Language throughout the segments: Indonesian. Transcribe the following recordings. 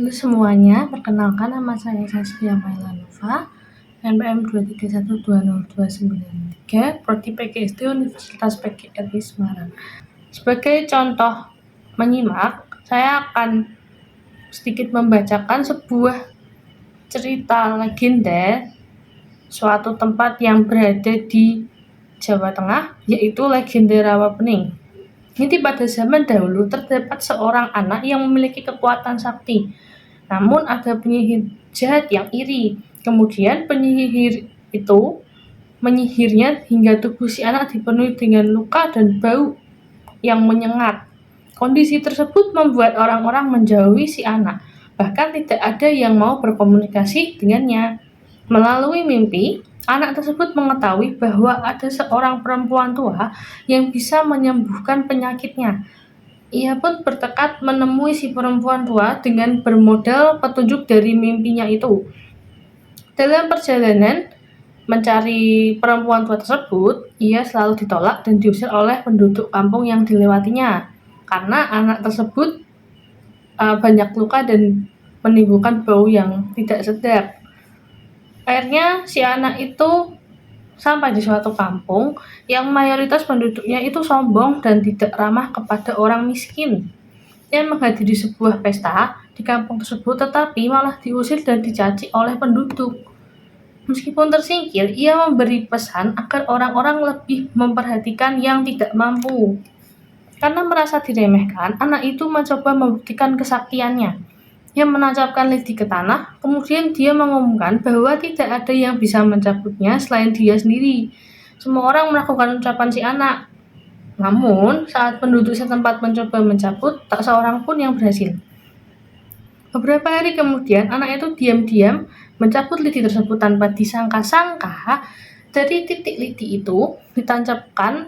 Halo semuanya, perkenalkan nama saya Saskia Mailanova, NPM 2312029, Prodi PGSD Universitas PGRI Semarang. Sebagai contoh menyimak, saya akan sedikit membacakan sebuah cerita legenda suatu tempat yang berada di Jawa Tengah, yaitu legenda Rawapening. Ini pada zaman dahulu terdapat seorang anak yang memiliki kekuatan sakti. Namun ada penyihir jahat yang iri. Kemudian penyihir itu menyihirnya hingga tubuh si anak dipenuhi dengan luka dan bau yang menyengat. Kondisi tersebut membuat orang-orang menjauhi si anak. Bahkan tidak ada yang mau berkomunikasi dengannya. Melalui mimpi, anak tersebut mengetahui bahwa ada seorang perempuan tua yang bisa menyembuhkan penyakitnya. Ia pun bertekad menemui si perempuan tua dengan bermodal petunjuk dari mimpinya itu. Dalam perjalanan mencari perempuan tua tersebut, ia selalu ditolak dan diusir oleh penduduk kampung yang dilewatinya. Karena anak tersebut banyak luka dan menimbulkan bau yang tidak sedap. Akhirnya si anak itu sampai di suatu kampung yang mayoritas penduduknya itu sombong dan tidak ramah kepada orang miskin. Ia menghadiri sebuah pesta di kampung tersebut, tetapi malah diusir dan dicaci oleh penduduk. Meskipun tersingkir, ia memberi pesan agar orang-orang lebih memperhatikan yang tidak mampu. Karena merasa diremehkan, anak itu mencoba membuktikan kesaktiannya. Ia menancapkan lidi ke tanah, kemudian dia mengumumkan bahwa tidak ada yang bisa mencabutnya selain dia sendiri. Semua orang melakukan ucapan si anak. Namun, saat penduduk setempat mencoba mencabut, tak seorang pun yang berhasil. Beberapa hari kemudian, anak itu diam-diam mencabut lidi tersebut tanpa disangka-sangka. Dari titik lidi itu ditancapkan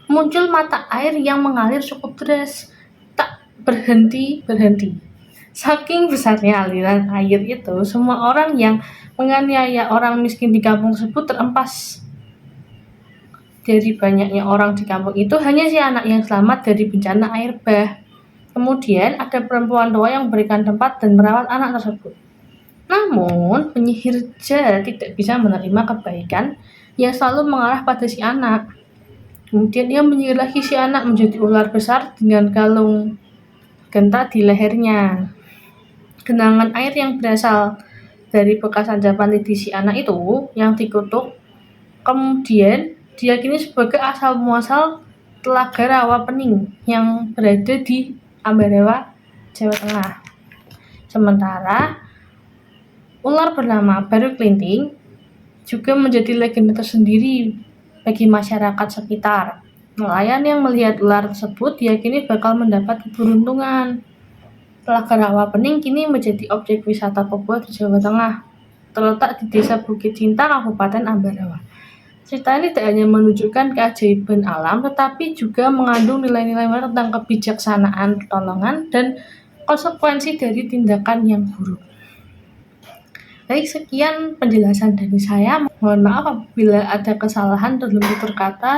muncul mata air yang mengalir cukup deras, tak berhenti-berhenti. Saking besarnya aliran air itu, semua orang yang menganiaya orang miskin di kampung tersebut terempas. Dari banyaknya orang di kampung itu, hanya si anak yang selamat dari bencana air bah. Kemudian ada perempuan tua yang memberikan tempat dan merawat anak tersebut. Namun, penyihir jahat tidak bisa menerima kebaikan yang selalu mengarah pada si anak. Kemudian ia menyihir lagi si anak menjadi ular besar dengan kalung genta di lehernya. Genangan air yang berasal dari bekas sancapan lidi si anak itu yang dikutuk kemudian diyakini sebagai asal muasal Telaga Rawapening yang berada di Ambarawa, Jawa Tengah. Sementara ular bernama Baru Klinting juga menjadi legenda tersendiri bagi masyarakat sekitar. Nelayan yang melihat ular tersebut diyakini bakal mendapat keberuntungan. Telaga Rawapening kini menjadi objek wisata populer di Jawa Tengah, terletak di Desa Bukit Cinta, Kabupaten Ambarawa. Cerita ini tidak hanya menunjukkan keajaiban alam, tetapi juga mengandung nilai-nilai tentang kebijaksanaan, pertolongan, dan konsekuensi dari tindakan yang buruk. Baik, sekian penjelasan dari saya. Mohon maaf apabila ada kesalahan dalam tutur kata.